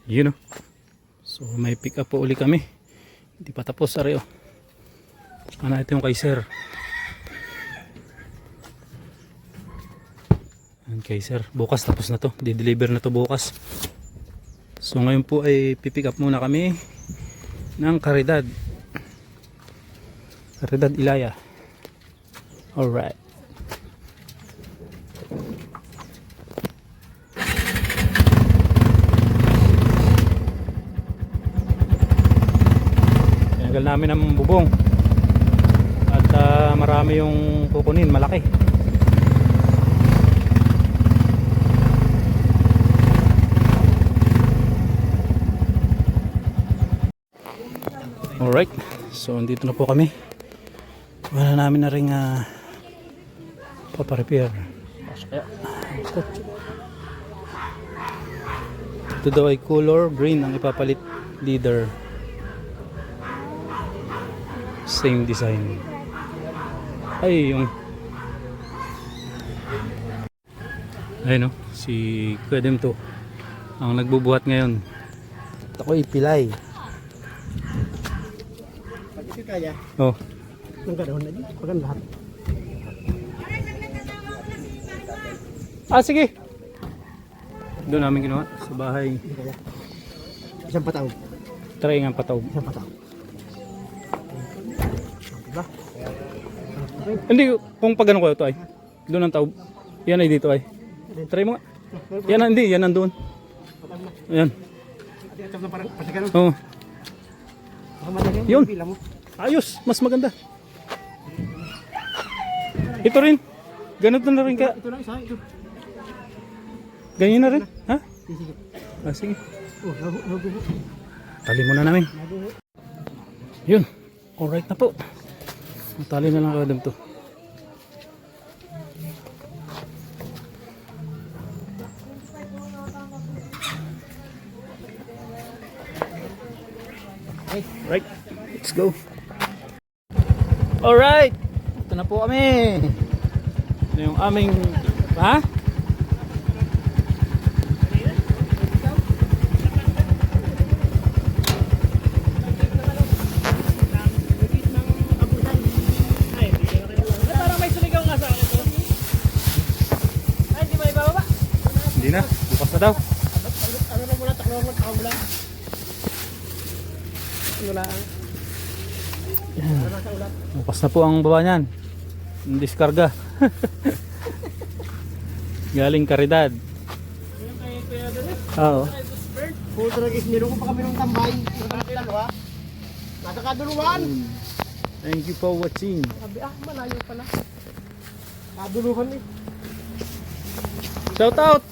Yun o. So may pick up po uli kami. Hindi pa tapos ari o. Ano ito yung kay sir. Yan kay sir. Bukas tapos na to. Di-deliver na to bukas. So ngayon po ay pipick up muna kami ng Caridad. Caridad Ilaya. Alright. Tinagal namin ang bubong. At marami yung kukunin. Malaki. Alright, so andito na po kami. Wala namin na rin paparepair. Ito daw ay color green ang ipapalit, leader. Same design. Ay, yung ayun o, si Kuedem to ang nagbubuhat ngayon. At ako ipilay. Kaya. Oh. Nang ganoon na din. Pagan lahat. Sige. Doon namin ginawa sa bahay. Isang pataw. Try nga pataw. Isang pataw. Diba? Hindi, kung pag ano ko ito ay. Doon ang taob. Yan ay dito ay. Try mo nga. Yan hindi, yan nandun. Ayan. Ito na parang pasiganon. Oo. Yun. Pila mo. Ayos, mas maganda. Ito rin. Ganito na rin ka. Ito na isa. Ito. Ganyan na rin. Ha? Sige. Sige. Oh, naguho. Tali muna namin. Yun. Alright na po. Tali na lang kadam to. Right. Let's go. Alright. Ito na po kami. Ito yung aming... Ha? Hindi na. Bukas na daw. Ano na muna, taklo mo, takaw mo lang. Ano lang. Bukas na po ang baba niyan. Ang diskarga. Galing Caridad. Oo. Puto na guys, meron ko pa kami ng tambay. Dalawa. Nasa kaduluan. Thank you for watching. Sabi, malayo pala. Kaduluhan eh. Shout out.